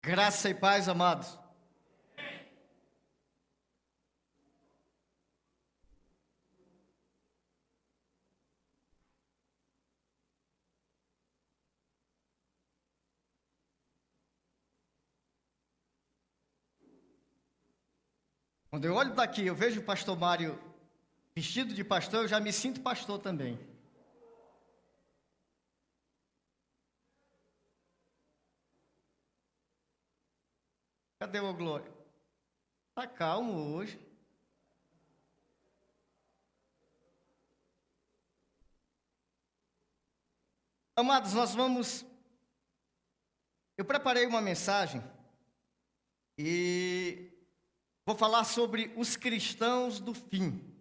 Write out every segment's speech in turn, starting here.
Graça e paz, amados. Quando eu olho daqui, eu vejo o pastor Mário vestido de pastor, eu já me sinto pastor também. Cadê o Glória? Tá calmo hoje. Amados, Eu preparei uma mensagem e vou falar sobre os cristãos do fim.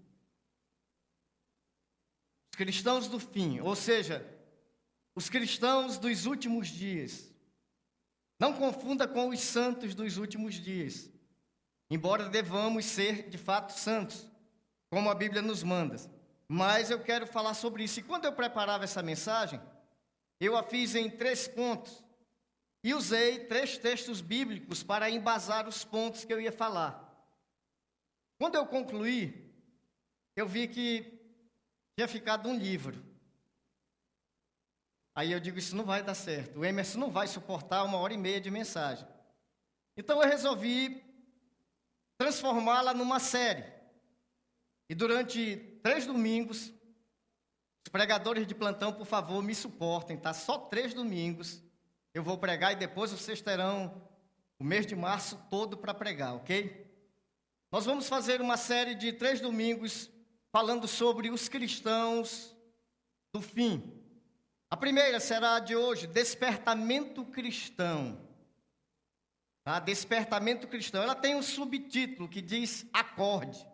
Os cristãos do fim, ou seja, os cristãos dos últimos dias. Não confunda com os santos dos últimos dias, embora devamos ser de fato santos, como a Bíblia nos manda. Mas eu quero falar sobre isso. E quando eu preparava essa mensagem, eu a fiz em 3 pontos e usei 3 textos bíblicos para embasar os pontos que eu ia falar. Quando eu concluí, eu vi que tinha ficado um livro. Aí eu digo, isso não vai dar certo. O Emerson não vai suportar 1h30 de mensagem. Então eu resolvi transformá-la numa série. E durante 3 domingos, os pregadores de plantão, por favor, me suportem, tá? Só 3 domingos eu vou pregar e depois vocês terão o mês de março todo para pregar, ok? Nós vamos fazer uma série de 3 domingos falando sobre os cristãos do fim. A primeira será a de hoje, despertamento cristão. Tá? Despertamento cristão. Ela tem um subtítulo que diz acorde.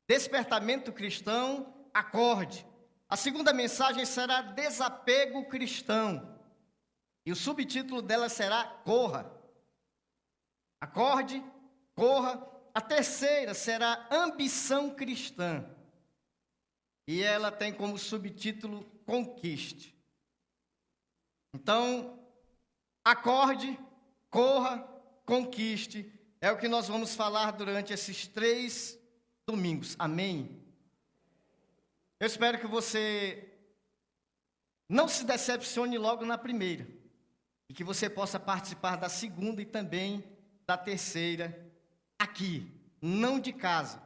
Despertamento cristão, acorde. A segunda mensagem será desapego cristão. E o subtítulo dela será corra. Acorde, corra. A terceira será ambição cristã. E ela tem como subtítulo conquiste. Então, acorde, corra, conquiste. É o que nós vamos falar durante esses 3 domingos. Amém? Eu espero que você não se decepcione logo na primeira. E que você possa participar da segunda e também da terceira aqui. Não de casa,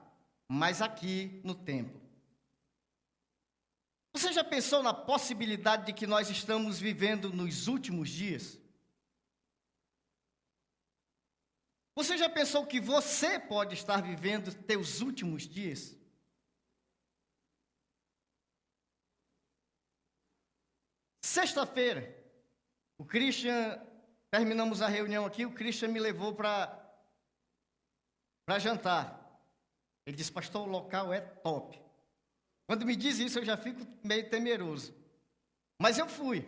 mas aqui no templo. Você já pensou na possibilidade de que nós estamos vivendo nos últimos dias? Você já pensou que você pode estar vivendo teus últimos dias? Sexta-feira, o Christian, terminamos a reunião aqui, o Christian me levou para jantar. Ele disse, pastor, o local é top. Quando me diz isso, eu já fico meio temeroso. Mas eu fui.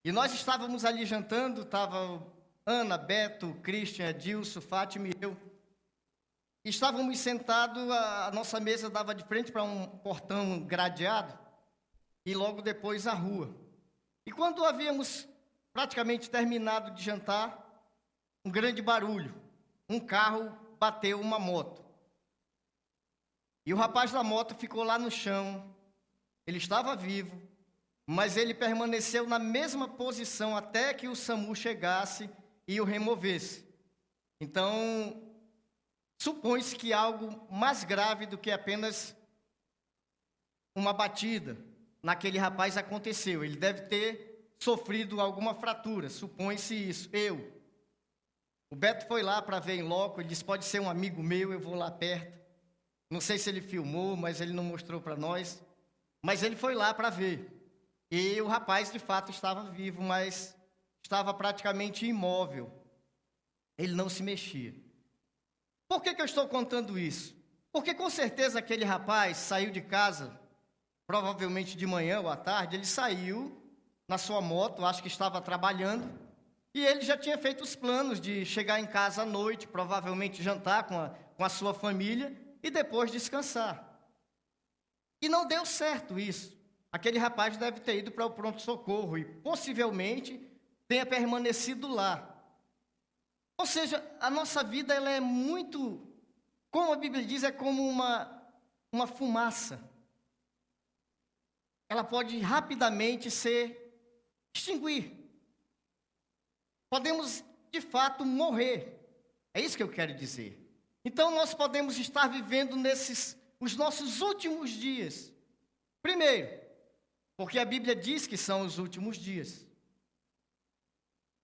E nós estávamos ali jantando, estava Ana, Beto, Christian, Adilson, Fátima e eu. E estávamos sentados, a nossa mesa dava de frente para um portão gradeado e logo depois a rua. E quando havíamos praticamente terminado de jantar, um grande barulho. Um carro bateu uma moto. E o rapaz da moto ficou lá no chão, ele estava vivo, mas ele permaneceu na mesma posição até que o SAMU chegasse e o removesse. Então, supõe-se que algo mais grave do que apenas uma batida naquele rapaz aconteceu. Ele deve ter sofrido alguma fratura, supõe-se isso. O Beto foi lá para ver em loco, ele disse, pode ser um amigo meu, eu vou lá perto. Não sei se ele filmou, mas ele não mostrou para nós. Mas ele foi lá para ver. E o rapaz, de fato, estava vivo, mas estava praticamente imóvel. Ele não se mexia. Por que eu estou contando isso? Porque, com certeza, aquele rapaz saiu de casa, provavelmente de manhã ou à tarde, ele saiu na sua moto, acho que estava trabalhando, e ele já tinha feito os planos de chegar em casa à noite, provavelmente jantar com a sua família, e depois descansar. E não deu certo isso. Aquele rapaz deve ter ido para o pronto-socorro e possivelmente tenha permanecido lá. Ou seja, a nossa vida ela é muito, como a Bíblia diz, é como uma fumaça. Ela pode rapidamente se extinguir. Podemos, de fato, morrer. É isso que eu quero dizer. Então, nós podemos estar vivendo os nossos últimos dias. Primeiro, porque a Bíblia diz que são os últimos dias.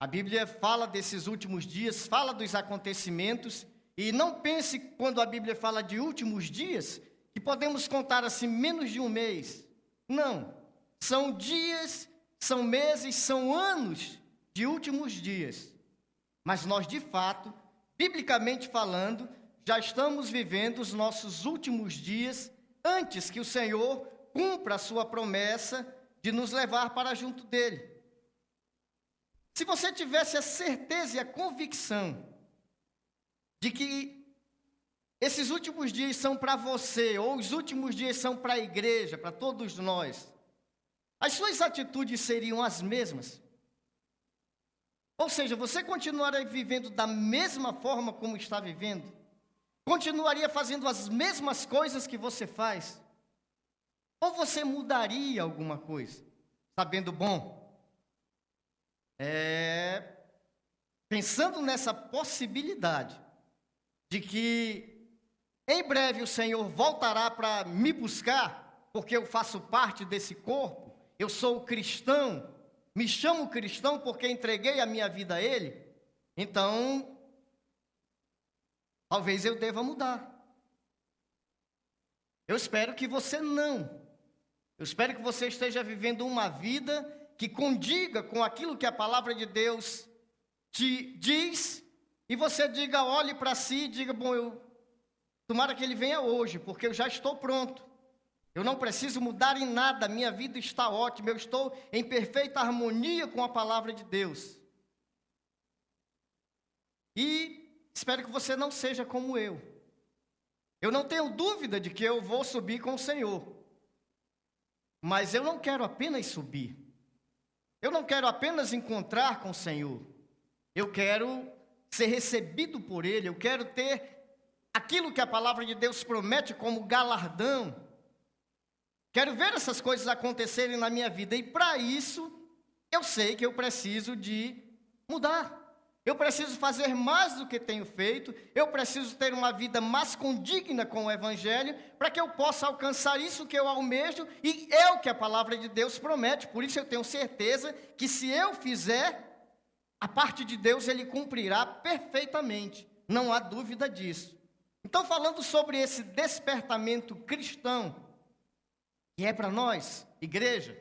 A Bíblia fala desses últimos dias, fala dos acontecimentos, e não pense, quando a Bíblia fala de últimos dias, que podemos contar assim menos de um mês. Não. São dias, são meses, são anos de últimos dias. Mas nós, de fato, biblicamente falando, já estamos vivendo os nossos últimos dias antes que o Senhor cumpra a sua promessa de nos levar para junto dele. Se você tivesse a certeza e a convicção de que esses últimos dias são para você, ou os últimos dias são para a igreja, para todos nós, as suas atitudes seriam as mesmas? Ou seja, você continuaria vivendo da mesma forma como está vivendo? Continuaria fazendo as mesmas coisas que você faz? Ou você mudaria alguma coisa? Sabendo, bom, pensando nessa possibilidade de que em breve o Senhor voltará para me buscar, porque eu faço parte desse corpo, eu sou cristão, me chamo cristão porque entreguei a minha vida a Ele, então, talvez eu deva mudar. Eu espero que você não. Eu espero que você esteja vivendo uma vida que condiga com aquilo que a palavra de Deus te diz, e você diga, olhe para si e diga, bom, tomara que ele venha hoje, porque eu já estou pronto. Eu não preciso mudar em nada, minha vida está ótima, eu estou em perfeita harmonia com a palavra de Deus. E espero que você não seja como eu. Eu não tenho dúvida de que eu vou subir com o Senhor. Mas eu não quero apenas subir. Eu não quero apenas encontrar com o Senhor. Eu quero ser recebido por Ele. Eu quero ter aquilo que a palavra de Deus promete como galardão. Quero ver essas coisas acontecerem na minha vida. E para isso, eu sei que eu preciso de mudar. Eu preciso fazer mais do que tenho feito. Eu preciso ter uma vida mais condigna com o Evangelho, para que eu possa alcançar isso que eu almejo, e é o que a palavra de Deus promete. Por isso eu tenho certeza que se eu fizer, a parte de Deus Ele cumprirá perfeitamente. Não há dúvida disso. Então, falando sobre esse despertamento cristão, que é para nós, igreja,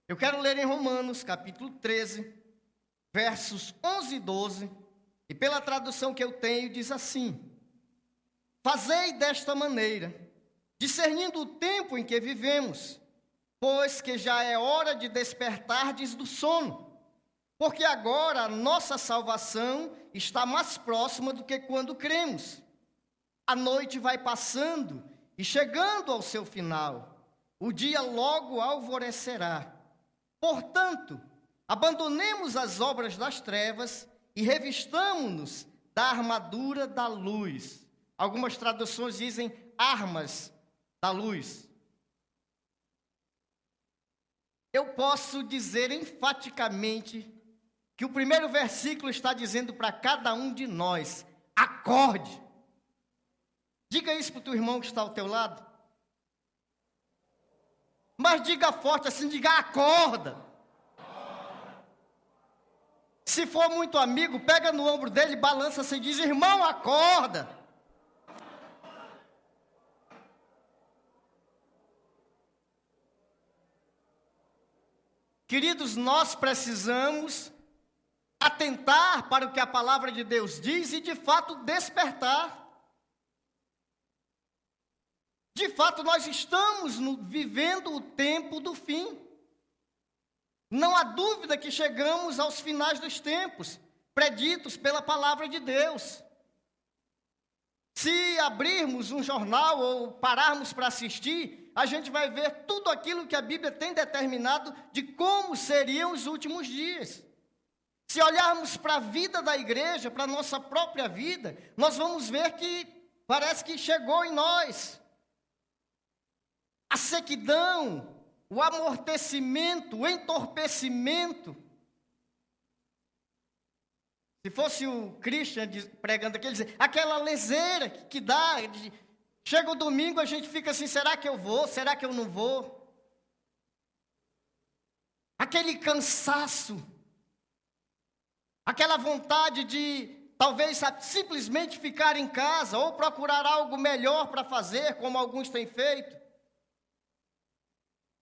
eu quero ler em Romanos, capítulo 13, versos 11 e 12, e pela tradução que eu tenho, diz assim: fazei desta maneira, discernindo o tempo em que vivemos, pois que já é hora de despertardes do sono, porque agora a nossa salvação está mais próxima do que quando cremos. A noite vai passando e chegando ao seu final, o dia logo alvorecerá. Portanto, abandonemos as obras das trevas e revistamo-nos da armadura da luz. Algumas traduções dizem armas da luz. Eu posso dizer enfaticamente que o primeiro versículo está dizendo para cada um de nós: acorde. Diga isso para o teu irmão que está ao teu lado. Mas diga forte assim, diga acorda. Se for muito amigo, pega no ombro dele, balança assim e diz: irmão, acorda. Queridos, nós precisamos atentar para o que a palavra de Deus diz e, de fato, despertar. De fato, nós estamos vivendo o tempo do fim. Não há dúvida que chegamos aos finais dos tempos, preditos pela palavra de Deus. Se abrirmos um jornal ou pararmos para assistir, a gente vai ver tudo aquilo que a Bíblia tem determinado de como seriam os últimos dias. Se olharmos para a vida da igreja, para a nossa própria vida, nós vamos ver que parece que chegou em nós a sequidão, o amortecimento, o entorpecimento. Se fosse o Christian pregando aqui, ele dizia, aquela leseira que dá, chega o domingo, a gente fica assim, será que eu vou? Será que eu não vou? Aquele cansaço, aquela vontade de talvez simplesmente ficar em casa ou procurar algo melhor para fazer, como alguns têm feito.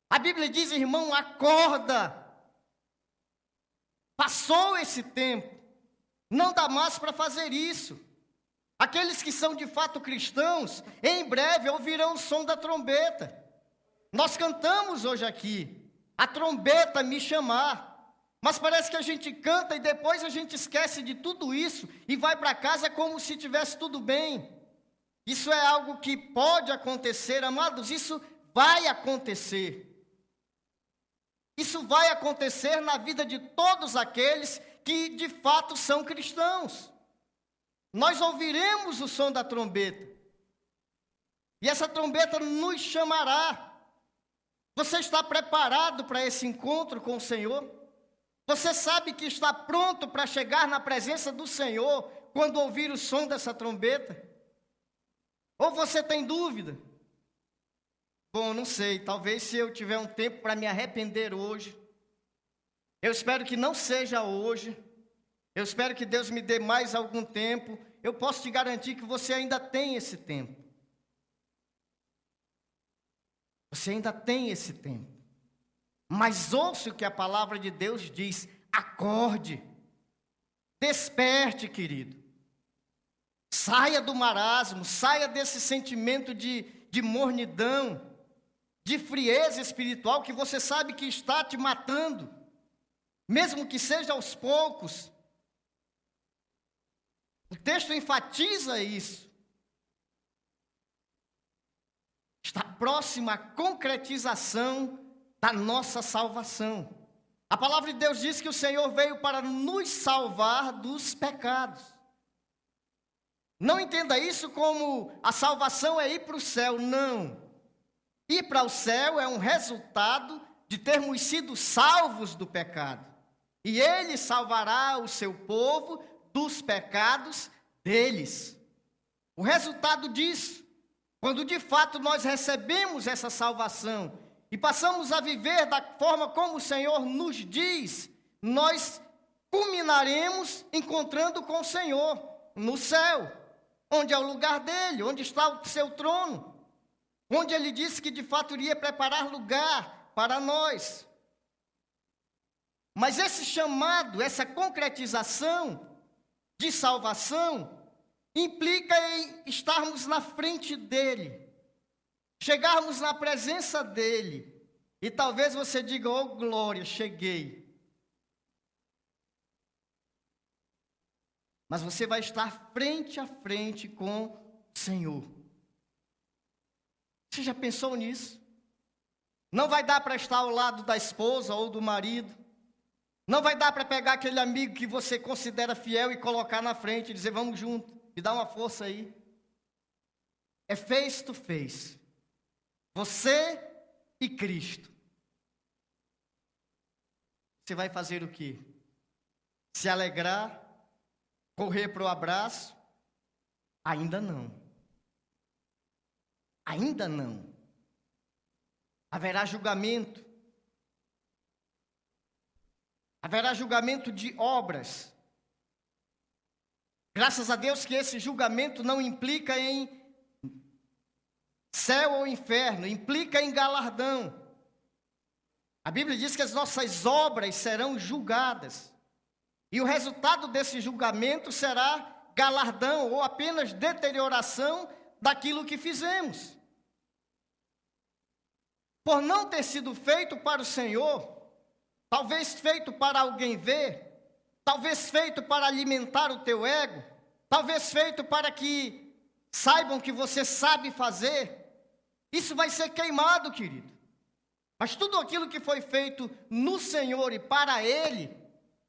A Bíblia diz, irmão, acorda. Passou esse tempo. Não dá mais para fazer isso. Aqueles que são de fato cristãos, em breve ouvirão o som da trombeta. Nós cantamos hoje aqui, a trombeta me chamar. Mas parece que a gente canta e depois a gente esquece de tudo isso e vai para casa como se tivesse tudo bem. Isso é algo que pode acontecer, amados, isso vai acontecer. Isso vai acontecer na vida de todos aqueles que de fato são cristãos. Nós ouviremos o som da trombeta. E essa trombeta nos chamará. Você está preparado para esse encontro com o Senhor? Você sabe que está pronto para chegar na presença do Senhor quando ouvir o som dessa trombeta? Ou você tem dúvida? Bom, não sei, talvez se eu tiver um tempo para me arrepender hoje, eu espero que não seja hoje, eu espero que Deus me dê mais algum tempo, eu posso te garantir que você ainda tem esse tempo. Você ainda tem esse tempo. Mas ouça o que a palavra de Deus diz, acorde, desperte, querido. Saia do marasmo, saia desse sentimento de mornidão, de frieza espiritual que você sabe que está te matando, mesmo que seja aos poucos. O texto enfatiza isso. Está próxima à concretização da nossa salvação. A palavra de Deus diz que o Senhor veio para nos salvar dos pecados. Não entenda isso como a salvação é ir para o céu, não. Ir para o céu é um resultado de termos sido salvos do pecado. E Ele salvará o seu povo dos pecados deles. O resultado disso, quando de fato nós recebemos essa salvação e passamos a viver da forma como o Senhor nos diz, nós culminaremos encontrando com o Senhor no céu, onde é o lugar dele, onde está o seu trono, onde ele disse que de fato iria preparar lugar para nós. Mas esse chamado, essa concretização de salvação, implica em estarmos na frente dele, chegarmos na presença dele, e talvez você diga, oh glória, cheguei. Mas você vai estar frente a frente com o Senhor. Você já pensou nisso? Não vai dar para estar ao lado da esposa ou do marido. Não vai dar para pegar aquele amigo que você considera fiel e colocar na frente e dizer, vamos junto, me dá uma força aí. É face to face. Você e Cristo. Você vai fazer o quê? Se alegrar? Correr para o abraço? Ainda não. Ainda não. Haverá julgamento. Haverá julgamento de obras. Graças a Deus que esse julgamento não implica em céu ou inferno, implica em galardão. A Bíblia diz que as nossas obras serão julgadas. E o resultado desse julgamento será galardão ou apenas deterioração daquilo que fizemos. Por não ter sido feito para o Senhor, talvez feito para alguém ver, talvez feito para alimentar o teu ego, talvez feito para que saibam que você sabe fazer, isso vai ser queimado, querido. Mas tudo aquilo que foi feito no Senhor e para Ele,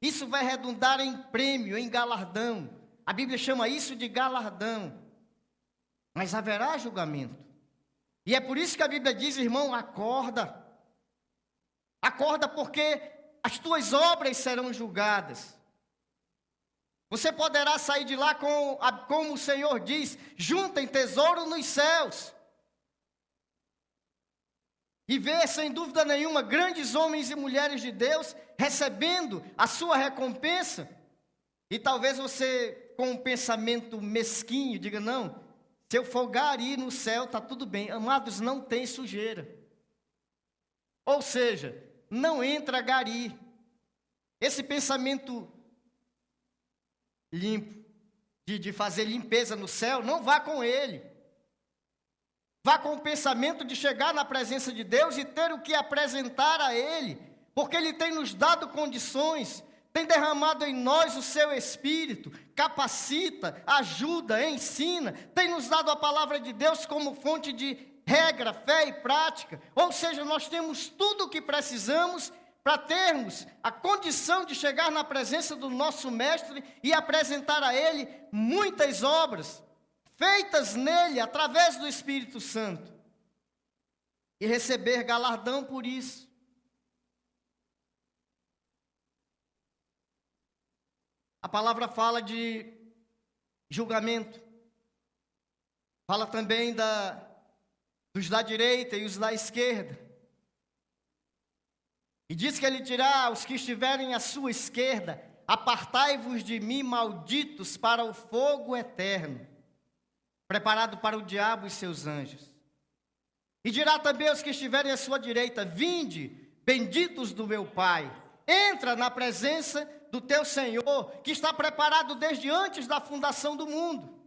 Isso vai redundar em prêmio, em galardão. A Bíblia chama isso de galardão. Mas haverá julgamento. E é por isso que a Bíblia diz, irmão, acorda. Acorda, porque as tuas obras serão julgadas. Você poderá sair de lá como o Senhor diz, juntem tesouro nos céus. E ver, sem dúvida nenhuma, grandes homens e mulheres de Deus recebendo a sua recompensa. E talvez você, com um pensamento mesquinho, diga, não, se eu for gari no céu, está tudo bem. Amados, não tem sujeira. Ou seja, não entra gari. Esse pensamento limpo, de fazer limpeza no céu, não vá com ele. Vá com o pensamento de chegar na presença de Deus e ter o que apresentar a Ele, porque Ele tem nos dado condições, tem derramado em nós o seu Espírito, capacita, ajuda, ensina, tem nos dado a palavra de Deus como fonte de regra, fé e prática. Ou seja, nós temos tudo o que precisamos para termos a condição de chegar na presença do nosso Mestre e apresentar a Ele muitas obras feitas nele, através do Espírito Santo, e receber galardão por isso. A palavra fala de julgamento, fala também dos da direita e os da esquerda, e diz que ele dirá aos que estiverem à sua esquerda, apartai-vos de mim, malditos, para o fogo eterno, preparado para o diabo e seus anjos. E dirá também aos que estiverem à sua direita, vinde, benditos do meu Pai, entra na presença do teu Senhor, que está preparado desde antes da fundação do mundo.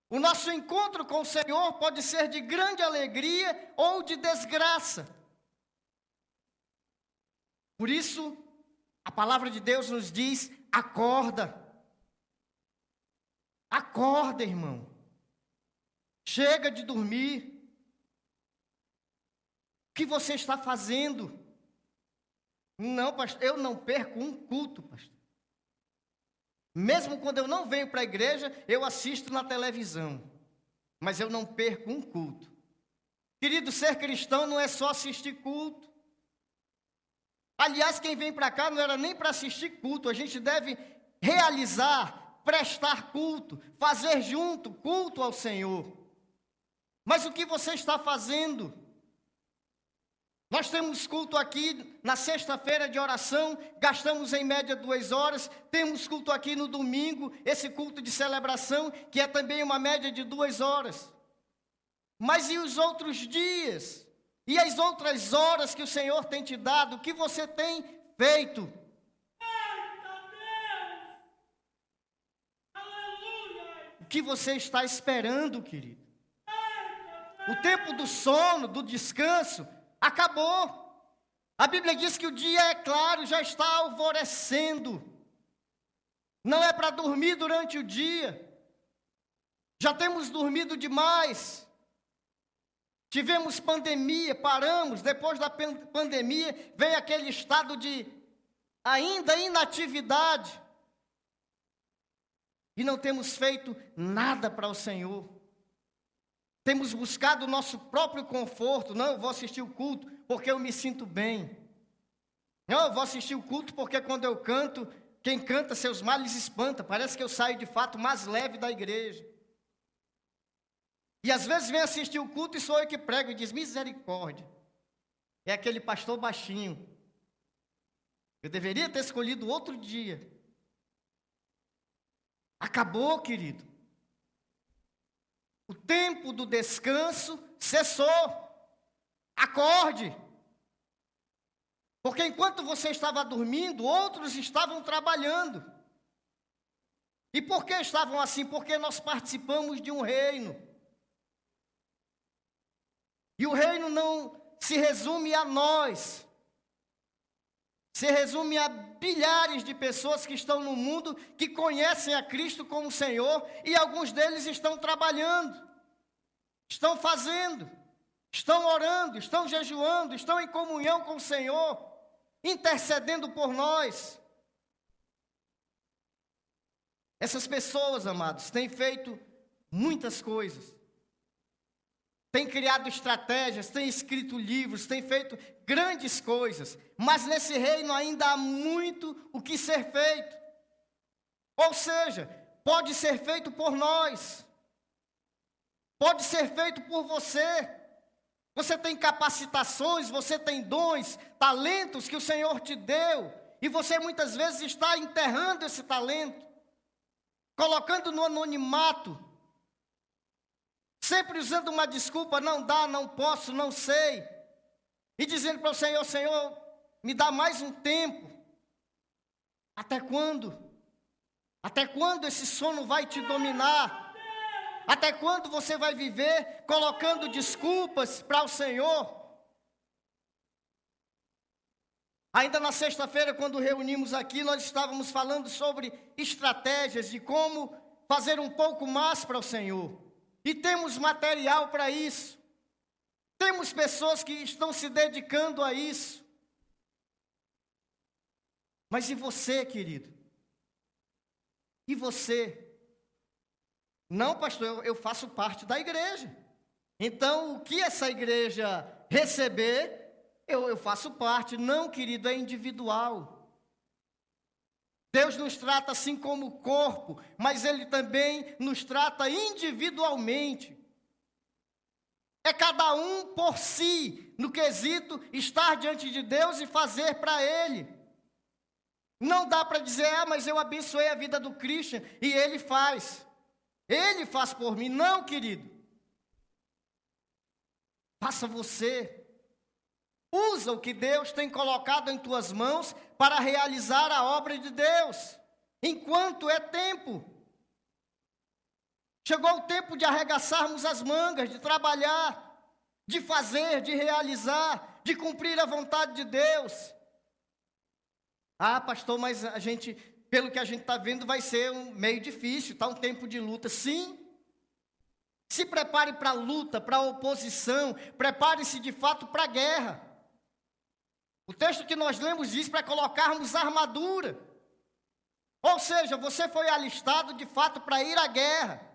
O nosso encontro com o Senhor pode ser de grande alegria ou de desgraça. Por isso, a palavra de Deus nos diz, acorda. Acorda, irmão. Chega de dormir. O que você está fazendo? Não, pastor, eu não perco um culto, pastor. Mesmo quando eu não venho para a igreja, eu assisto na televisão. Mas eu não perco um culto. Querido, ser cristão não é só assistir culto. Aliás, quem vem para cá não era nem para assistir culto. A gente deve realizar, prestar culto, fazer junto culto ao Senhor. Mas o que você está fazendo? Nós temos culto aqui na sexta-feira de oração, gastamos em média 2 horas, temos culto aqui no domingo, esse culto de celebração, que é também uma média de 2 horas. Mas e os outros dias? E as outras horas que o Senhor tem te dado? O que você tem feito? O que você está esperando, querido? O tempo do sono, do descanso, acabou. A Bíblia diz que o dia é claro, já está alvorecendo. Não é para dormir durante o dia. Já temos dormido demais. Tivemos pandemia, paramos. Depois da pandemia, vem aquele estado de ainda inatividade. E não temos feito nada para o Senhor. Temos buscado o nosso próprio conforto. Não, eu vou assistir o culto porque eu me sinto bem. Não, eu vou assistir o culto porque quando eu canto, quem canta seus males espanta. Parece que eu saio de fato mais leve da igreja. E às vezes vem assistir o culto e sou eu que prego e diz, misericórdia. É aquele pastor baixinho. Eu deveria ter escolhido outro dia. Acabou, querido. O tempo do descanso cessou. Acorde. Porque enquanto você estava dormindo, outros estavam trabalhando. E por que estavam assim? Porque nós participamos de um reino. E o reino não se resume a nós. Se resume a bilhares de pessoas que estão no mundo, que conhecem a Cristo como Senhor, e alguns deles estão trabalhando, estão fazendo, estão orando, estão jejuando, estão em comunhão com o Senhor. intercedendo por nós. Essas pessoas, amados, têm feito muitas coisas. Têm criado estratégias, têm escrito livros, têm feito grandes coisas. Mas nesse reino ainda há muito o que ser feito. Ou seja, pode ser feito por nós. Pode ser feito por você. Você tem capacitações, você tem dons, talentos que o Senhor te deu. E você muitas vezes está enterrando esse talento, colocando no anonimato, sempre usando uma desculpa, não dá, não posso, não sei. E dizendo para o Senhor, Senhor, me dá mais um tempo. Até quando? Até quando esse sono vai te dominar? Até quando você vai viver colocando desculpas para o Senhor? Ainda na sexta-feira, quando reunimos aqui, nós estávamos falando sobre estratégias de como fazer um pouco mais para o Senhor. E temos material para isso. Temos pessoas que estão se dedicando a isso. Mas e você, querido? E você? Não, pastor, eu faço parte da igreja. Então, o que essa igreja receber, eu faço parte. Não, querido, é individual. Deus nos trata assim como corpo, mas Ele também nos trata individualmente. É cada um por si, no quesito estar diante de Deus e fazer para Ele. Não dá para dizer, mas eu abençoei a vida do Christian e ele faz. Ele faz por mim. Não, querido. Faça você. Usa o que Deus tem colocado em tuas mãos para realizar a obra de Deus, enquanto é tempo. Chegou o tempo de arregaçarmos as mangas, de trabalhar, de fazer, de realizar, de cumprir a vontade de Deus. Ah, pastor, mas a gente, pelo que a gente está vendo, vai ser meio difícil, está um tempo de luta. Sim. Se prepare para a luta, para a oposição, prepare-se de fato para a guerra. O texto que nós lemos diz para colocarmos armadura. Ou seja, você foi alistado de fato para ir à guerra.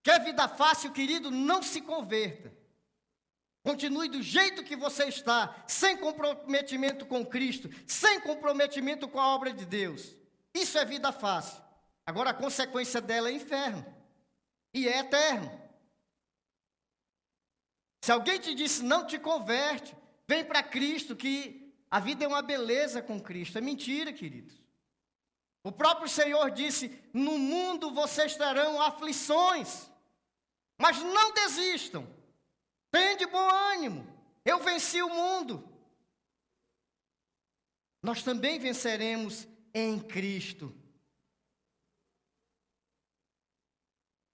Quer vida fácil, querido? Não se converta. Continue do jeito que você está, sem comprometimento com Cristo, sem comprometimento com a obra de Deus. Isso é vida fácil. Agora a consequência dela é inferno. E é eterno. Se alguém te disse não te converte, vem para Cristo, que a vida é uma beleza com Cristo. É mentira, queridos. O próprio Senhor disse, no mundo vocês terão aflições, mas não desistam. Tenha de bom ânimo. Eu venci o mundo. Nós também venceremos em Cristo.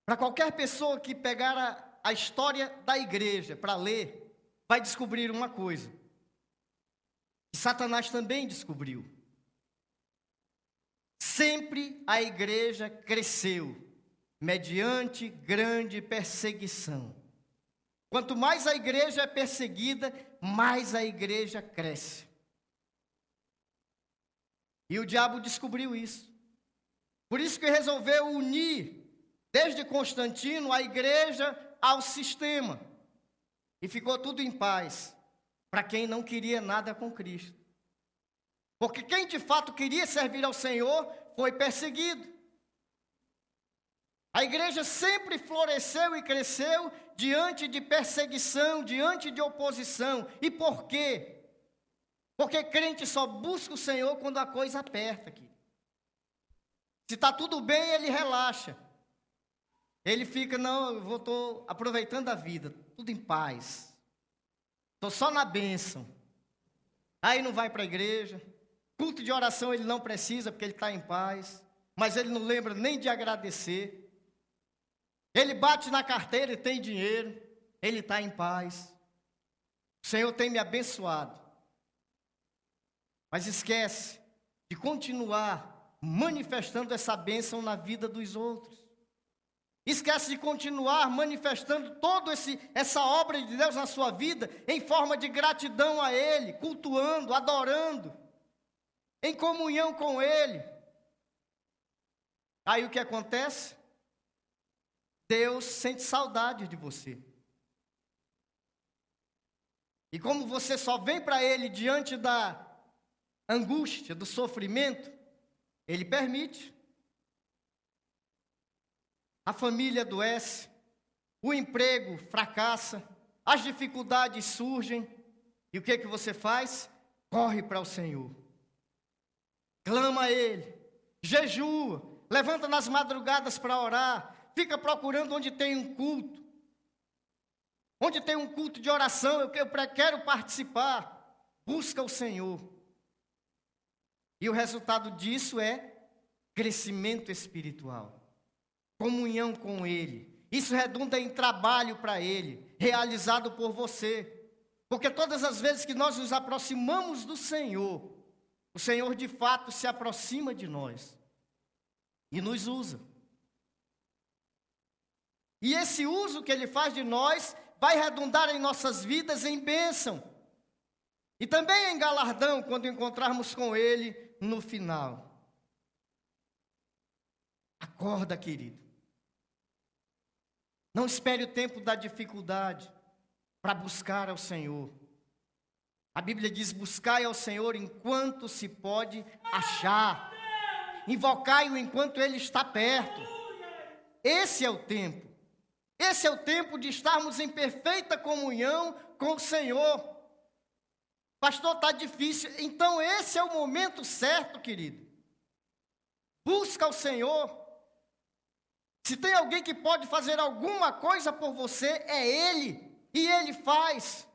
Para qualquer pessoa que pegar a história da igreja para ler, vai descobrir uma coisa. E Satanás também descobriu. Sempre a igreja cresceu, mediante grande perseguição. Quanto mais a igreja é perseguida, mais a igreja cresce. E o diabo descobriu isso. Por isso que resolveu unir, desde Constantino, a igreja ao sistema. E ficou tudo em paz, para quem não queria nada com Cristo. Porque quem de fato queria servir ao Senhor foi perseguido. A igreja sempre floresceu e cresceu diante de perseguição, diante de oposição. E por quê? Porque crente só busca o Senhor quando a coisa aperta aqui. Se está tudo bem, ele relaxa. Ele fica, não, eu estou aproveitando a vida, tudo em paz. Estou só na bênção. Aí não vai para a igreja. Culto de oração ele não precisa, porque ele está em paz. Mas ele não lembra nem de agradecer. Ele bate na carteira e tem dinheiro. Ele está em paz. O Senhor tem me abençoado. Mas esquece de continuar manifestando essa bênção na vida dos outros. Esquece de continuar manifestando toda essa obra de Deus na sua vida em forma de gratidão a Ele, cultuando, adorando, em comunhão com Ele. Aí o que acontece? Deus sente saudade de você. E como você só vem para Ele diante da angústia, do sofrimento, Ele permite. A família adoece, o emprego fracassa, as dificuldades surgem. E o que você faz? Corre para o Senhor. Clama a Ele, jejua, levanta nas madrugadas para orar, fica procurando onde tem um culto. Onde tem um culto de oração, eu quero participar. Busca o Senhor. E o resultado disso é crescimento espiritual, comunhão com Ele. Isso redunda em trabalho para Ele, realizado por você. Porque todas as vezes que nós nos aproximamos do Senhor, o Senhor de fato se aproxima de nós e nos usa. E esse uso que Ele faz de nós vai redundar em nossas vidas em bênção. E também em galardão quando encontrarmos com Ele no final. Acorda, querido. Não espere o tempo da dificuldade para buscar ao Senhor. A Bíblia diz: buscai ao Senhor enquanto se pode achar. Invocai-o enquanto Ele está perto. Esse é o tempo. Esse é o tempo de estarmos em perfeita comunhão com o Senhor. Pastor, está difícil. Então esse é o momento certo, querido. Busca o Senhor. Se tem alguém que pode fazer alguma coisa por você, é Ele. E Ele faz.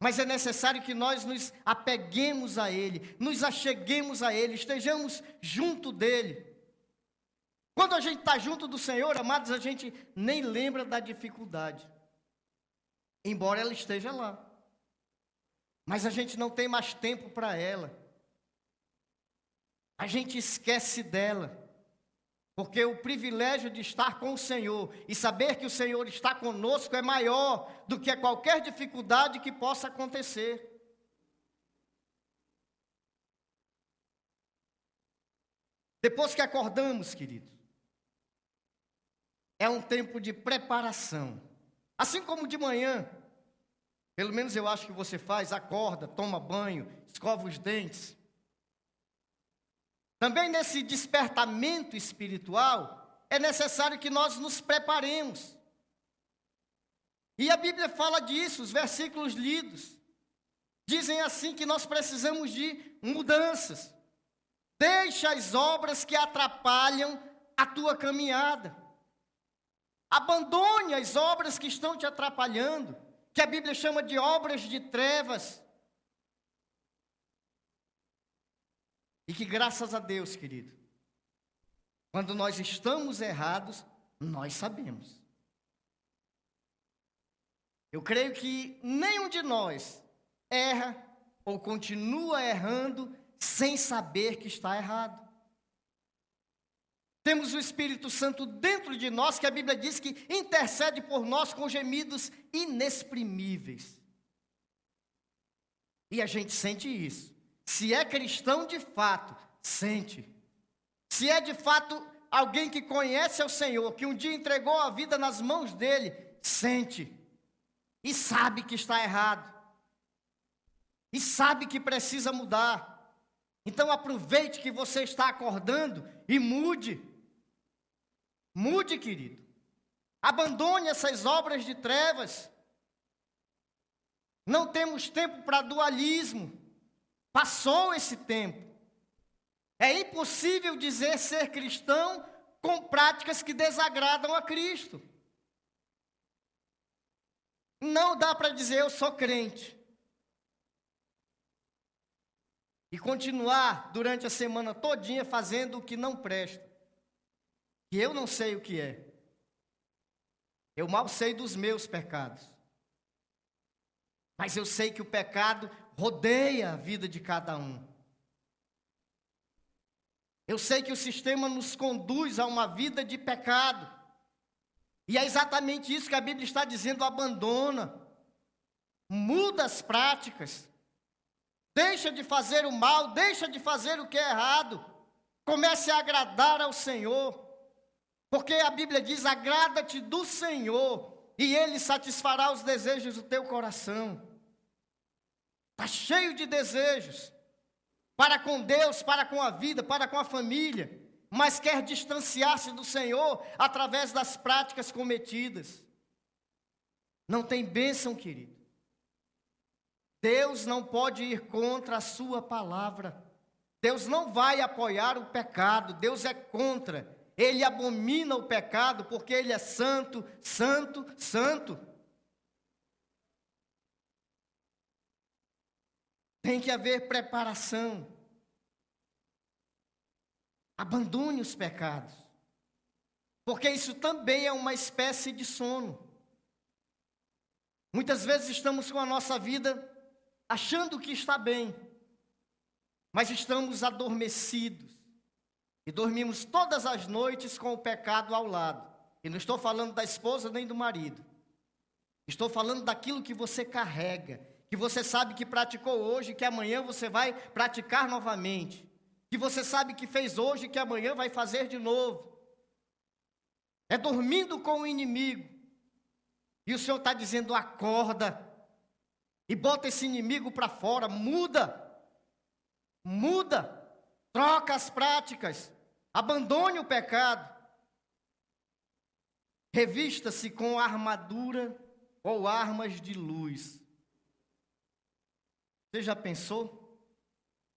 Mas é necessário que nós nos apeguemos a Ele, nos acheguemos a Ele, estejamos junto dEle. Quando a gente está junto do Senhor, amados, a gente nem lembra da dificuldade, embora ela esteja lá. Mas a gente não tem mais tempo para ela. A gente esquece dela. Porque o privilégio de estar com o Senhor e saber que o Senhor está conosco é maior do que qualquer dificuldade que possa acontecer. Depois que acordamos, queridos, é um tempo de preparação. Assim como de manhã, pelo menos eu acho que você faz, acorda, toma banho, escova os dentes. Também nesse despertamento espiritual, é necessário que nós nos preparemos. E a Bíblia fala disso, os versículos lidos dizem assim que nós precisamos de mudanças. Deixa as obras que atrapalham a tua caminhada. Abandone as obras que estão te atrapalhando, que a Bíblia chama de obras de trevas. E que graças a Deus, querido, quando nós estamos errados, nós sabemos. Eu creio que nenhum de nós erra ou continua errando sem saber que está errado. Temos o Espírito Santo dentro de nós, que a Bíblia diz que intercede por nós com gemidos inexprimíveis. E a gente sente isso. Se é cristão de fato, sente. Se é de fato alguém que conhece ao Senhor, que um dia entregou a vida nas mãos dele, sente. E sabe que está errado. E sabe que precisa mudar. Então aproveite que você está acordando e mude. Mude, querido. Abandone essas obras de trevas. Não temos tempo para dualismo. Passou esse tempo. É impossível dizer ser cristão com práticas que desagradam a Cristo. Não dá para dizer eu sou crente e continuar durante a semana todinha fazendo o que não presta. Que eu não sei o que é. Eu mal sei dos meus pecados. Mas eu sei que o pecado rodeia a vida de cada um. Eu sei que o sistema nos conduz a uma vida de pecado. E é exatamente isso que a Bíblia está dizendo: abandona, muda as práticas, deixa de fazer o mal, deixa de fazer o que é errado, comece a agradar ao Senhor, porque a Bíblia diz: agrada-te do Senhor, e Ele satisfará os desejos do teu coração. Está cheio de desejos, para com Deus, para com a vida, para com a família, mas quer distanciar-se do Senhor através das práticas cometidas. Não tem bênção, querido. Deus não pode ir contra a sua palavra. Deus não vai apoiar o pecado, Deus é contra. Ele abomina o pecado porque Ele é santo, santo, santo. Tem que haver preparação. Abandone os pecados, porque isso também é uma espécie de sono. Muitas vezes estamos com a nossa vida achando que está bem, mas estamos adormecidos e dormimos todas as noites com o pecado ao lado. E não estou falando da esposa nem do marido, estou falando daquilo que você carrega, que você sabe que praticou hoje, que amanhã você vai praticar novamente, que você sabe que fez hoje, que amanhã vai fazer de novo. É dormindo com o inimigo. E o Senhor está dizendo: acorda e bota esse inimigo para fora, muda, troca as práticas, abandone o pecado, revista-se com armadura ou armas de luz. Você já pensou?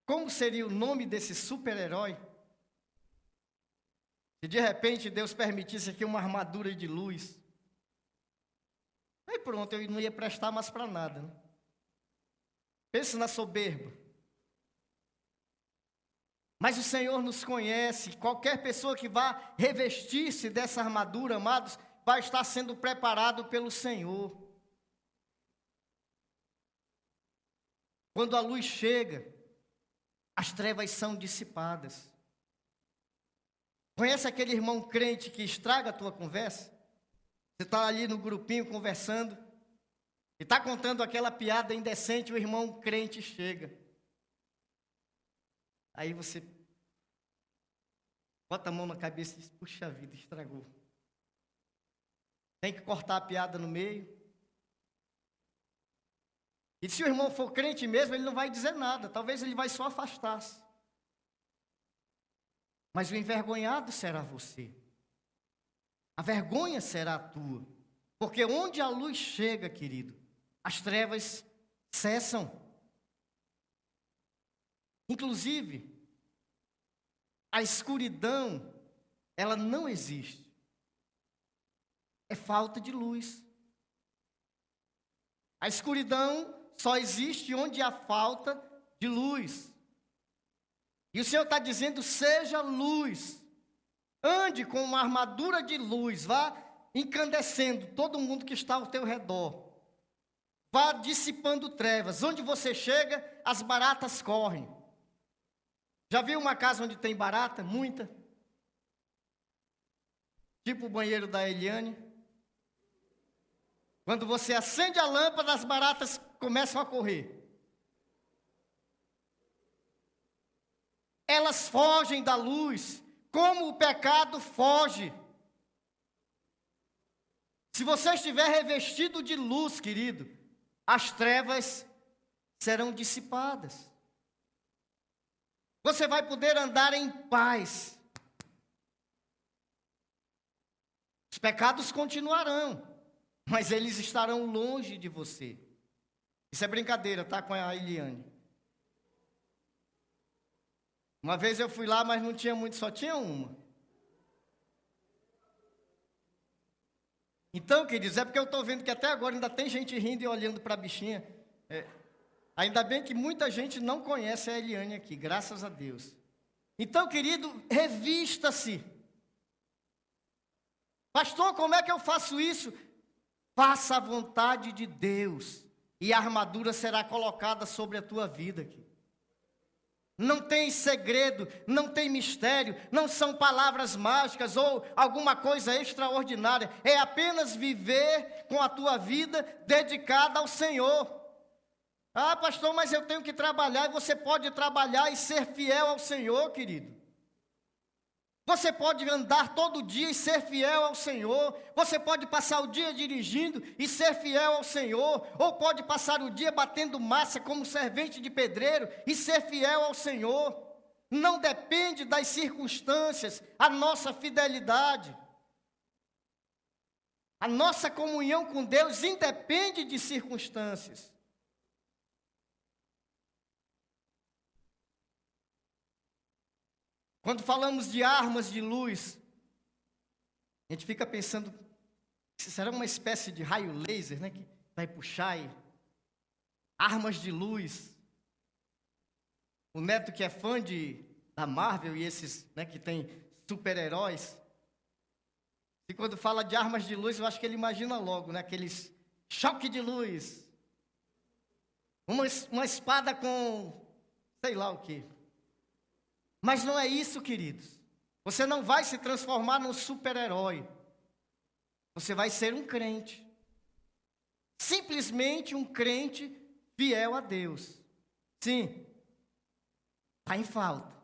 Como seria o nome desse super-herói? Se de repente Deus permitisse aqui uma armadura de luz, aí pronto, eu não ia prestar mais para nada, né? Pense na soberba. Mas o Senhor nos conhece. Qualquer pessoa que vá revestir-se dessa armadura, amados, vai estar sendo preparado pelo Senhor. Quando a luz chega, as trevas são dissipadas. Conhece aquele irmão crente que estraga a tua conversa? Você está ali no grupinho conversando e está contando aquela piada indecente, o irmão crente chega. Aí você bota a mão na cabeça e diz: puxa vida, estragou. Tem que cortar a piada no meio. E se o irmão for crente mesmo, ele não vai dizer nada. Talvez ele vai só afastar-se. Mas o envergonhado será você. A vergonha será a tua. Porque onde a luz chega, querido, as trevas cessam. Inclusive, a escuridão, ela não existe. É falta de luz. A escuridão só existe onde há falta de luz. E o Senhor está dizendo: seja luz. Ande com uma armadura de luz. Vá incandescendo todo mundo que está ao teu redor. Vá dissipando trevas. Onde você chega, as baratas correm. Já viu uma casa onde tem barata? Muita. Tipo o banheiro da Eliane. Quando você acende a lâmpada, as baratas começam a correr. Elas fogem da luz, como o pecado foge. Se você estiver revestido de luz, querido, as trevas serão dissipadas. Você vai poder andar em paz. Os pecados continuarão, mas eles estarão longe de você. Isso é brincadeira, tá? Com a Eliane. Uma vez eu fui lá, mas não tinha muito, só tinha uma. Então, queridos, é porque eu estou vendo que até agora ainda tem gente rindo e olhando para a bichinha. Ainda bem que muita gente não conhece a Eliane aqui, graças a Deus. Então, querido, revista-se. Pastor, como é que eu faço isso? Faça a vontade de Deus e a armadura será colocada sobre a tua vida aqui. Não tem segredo, não tem mistério, não são palavras mágicas ou alguma coisa extraordinária. É apenas viver com a tua vida dedicada ao Senhor. Ah, pastor, mas eu tenho que trabalhar. E você pode trabalhar e ser fiel ao Senhor, querido. Você pode andar todo dia e ser fiel ao Senhor. Você pode passar o dia dirigindo e ser fiel ao Senhor. Ou pode passar o dia batendo massa como servente de pedreiro e ser fiel ao Senhor. Não depende das circunstâncias a nossa fidelidade. A nossa comunhão com Deus independe de circunstâncias. Quando falamos de armas de luz, a gente fica pensando, será uma espécie de raio laser, né, que vai puxar aí. Armas de luz. O Neto, que é fã da Marvel e esses, né, que tem super-heróis, e quando fala de armas de luz, eu acho que ele imagina logo, né, aqueles choque de luz. Uma espada com sei lá o quê. Mas não é isso, queridos. Você não vai se transformar num super-herói. Você vai ser um crente. Simplesmente um crente fiel a Deus. Sim. Está em falta.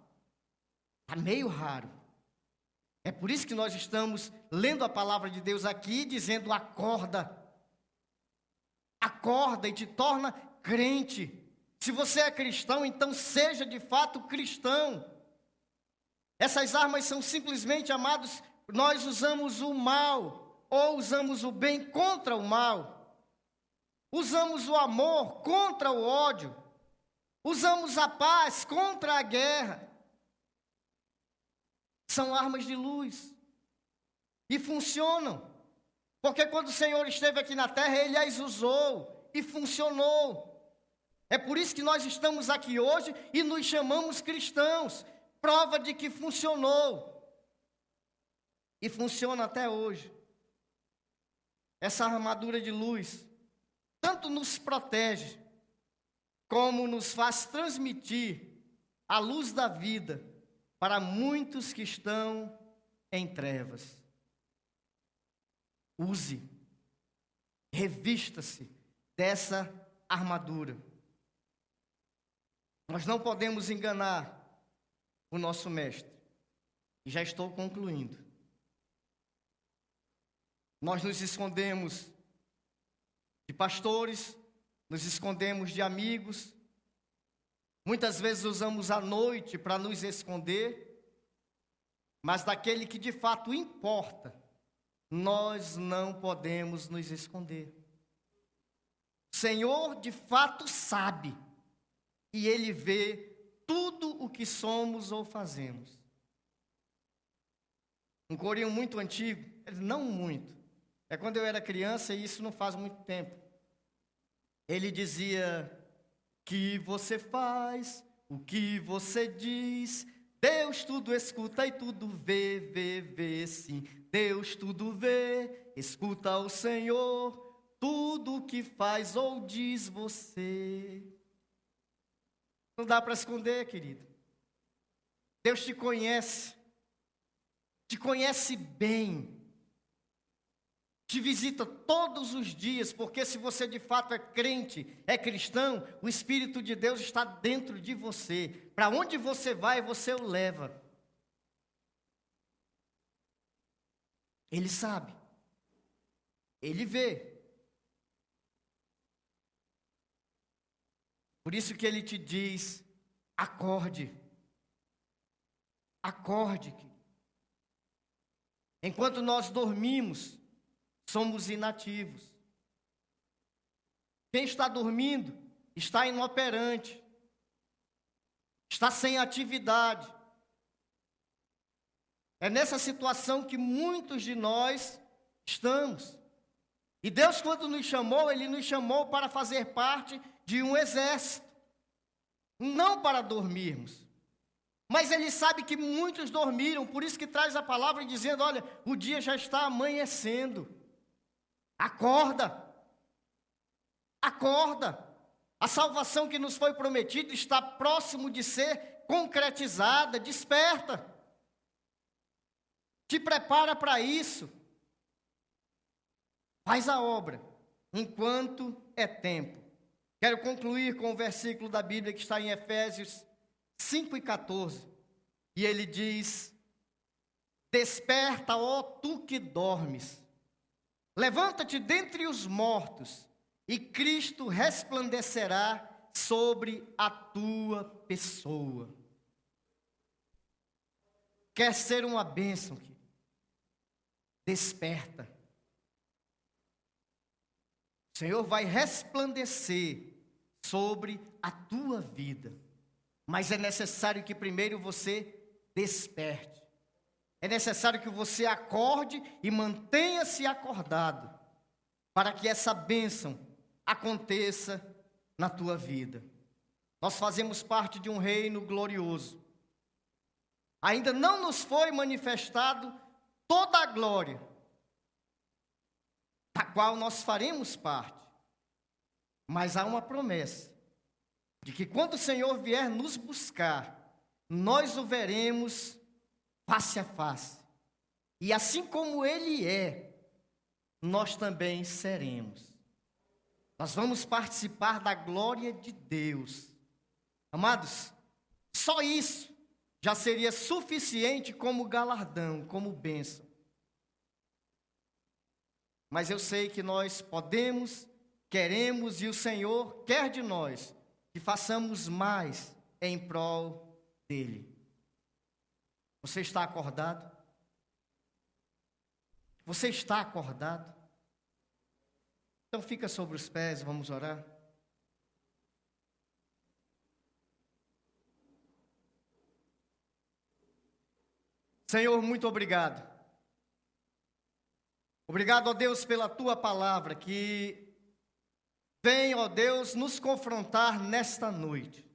Está meio raro. É por isso que nós estamos lendo a palavra de Deus aqui, dizendo: acorda. Acorda e te torna crente. Se você é cristão, então seja de fato cristão. Essas armas são simplesmente, amados, nós usamos o mal, ou usamos o bem contra o mal. Usamos o amor contra o ódio. Usamos a paz contra a guerra. São armas de luz. E funcionam. Porque quando o Senhor esteve aqui na terra, Ele as usou e funcionou. É por isso que nós estamos aqui hoje e nos chamamos cristãos. Prova de que funcionou. E funciona até hoje. Essa armadura de luz tanto nos protege, como nos faz transmitir a luz da vida para muitos que estão em trevas. Use, revista-se dessa armadura. Nós não podemos enganar o nosso mestre. E já estou concluindo. Nós nos escondemos de pastores, nos escondemos de amigos. Muitas vezes usamos a noite para nos esconder, mas daquele que de fato importa, nós não podemos nos esconder. O Senhor de fato sabe, e Ele vê tudo o que somos ou fazemos. Um corinho muito antigo, não muito, é quando eu era criança e isso não faz muito tempo. Ele dizia: que você faz, o que você diz, Deus tudo escuta e tudo vê, vê sim. Deus tudo vê, escuta o Senhor, tudo o que faz ou diz você. Não dá para esconder, querido. Deus te conhece bem, te visita todos os dias, porque se você de fato é crente, é cristão, o Espírito de Deus está dentro de você. Para onde você vai, você o leva. Ele sabe, Ele vê. Por isso que Ele te diz: acorde. Acorde. Enquanto nós dormimos, somos inativos. Quem está dormindo está inoperante, está sem atividade. É nessa situação que muitos de nós estamos. E Deus, quando nos chamou, Ele nos chamou para fazer parte de um exército, não para dormirmos. Mas Ele sabe que muitos dormiram, por isso que traz a palavra dizendo: olha, o dia já está amanhecendo. Acorda. Acorda. A salvação que nos foi prometida está próximo de ser concretizada. Desperta. Te prepara para isso. Faz a obra enquanto é tempo. Quero concluir com o versículo da Bíblia que está em Efésios 5:14. E ele diz: desperta, ó tu que dormes. Levanta-te dentre os mortos, e Cristo resplandecerá sobre a tua pessoa. Quer ser uma bênção? Desperta. O Senhor vai resplandecer sobre a tua vida. Mas é necessário que primeiro você desperte. É necessário que você acorde e mantenha-se acordado, para que essa bênção aconteça na tua vida. Nós fazemos parte de um reino glorioso. Ainda não nos foi manifestado toda a glória, da qual nós faremos parte. Mas há uma promessa, de que quando o Senhor vier nos buscar, nós o veremos face a face. E assim como Ele é, nós também seremos. Nós vamos participar da glória de Deus. Amados, só isso já seria suficiente como galardão, como bênção. Mas eu sei que nós podemos, queremos, e o Senhor quer de nós que façamos mais em prol dEle. Você está acordado? Você está acordado? Então fica sobre os pés, vamos orar. Senhor, muito obrigado. Obrigado, ó Deus, pela Tua palavra, que vem, ó Deus, nos confrontar nesta noite.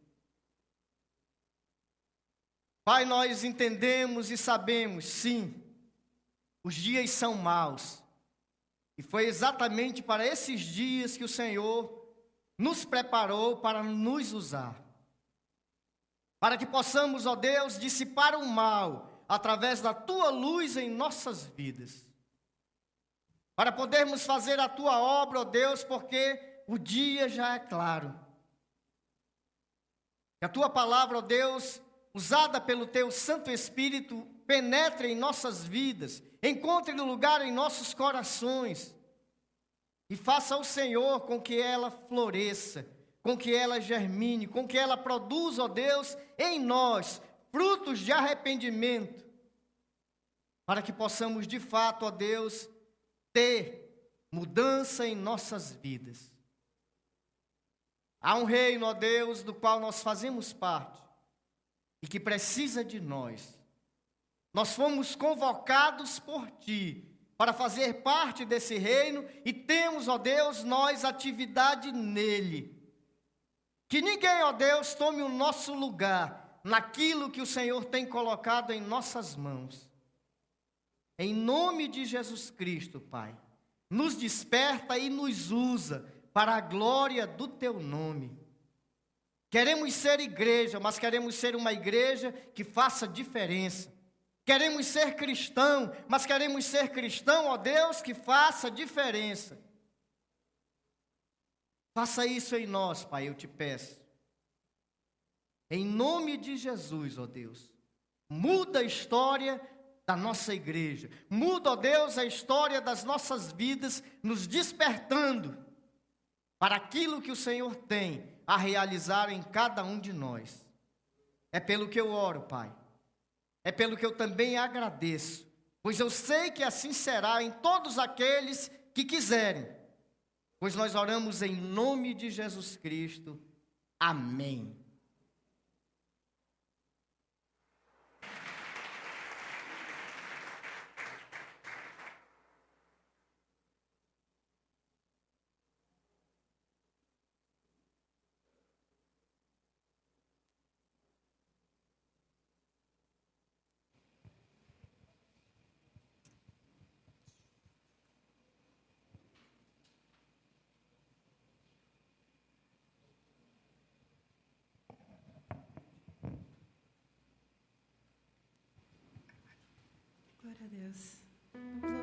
Pai, nós entendemos e sabemos, sim, os dias são maus. E foi exatamente para esses dias que o Senhor nos preparou para nos usar. Para que possamos, ó Deus, dissipar o mal através da Tua luz em nossas vidas. Para podermos fazer a Tua obra, ó Deus, porque o dia já é claro. Que a Tua palavra, ó Deus, usada pelo Teu Santo Espírito, penetre em nossas vidas, encontre lugar em nossos corações e faça ao Senhor com que ela floresça, com que ela germine, com que ela produza, ó Deus, em nós frutos de arrependimento, para que possamos de fato, ó Deus, ter mudança em nossas vidas. Há um reino, ó Deus, do qual nós fazemos parte e que precisa de nós. Nós fomos convocados por Ti para fazer parte desse reino e temos, ó Deus, nós atividade nele. Que ninguém, ó Deus, tome o nosso lugar naquilo que o Senhor tem colocado em nossas mãos. Em nome de Jesus Cristo, Pai, nos desperta e nos usa para a glória do Teu nome. Queremos ser igreja, mas queremos ser uma igreja que faça diferença. Queremos ser cristão, mas queremos ser cristão, ó Deus, que faça diferença. Faça isso em nós, Pai, eu te peço. Em nome de Jesus, ó Deus, muda a história da nossa igreja. Muda, ó Deus, a história das nossas vidas, nos despertando para aquilo que o Senhor tem a realizar em cada um de nós. É pelo que eu oro, Pai. É pelo que eu também agradeço, pois eu sei que assim será em todos aqueles que quiserem, pois nós oramos em nome de Jesus Cristo. Amém. Glória a Deus. Glória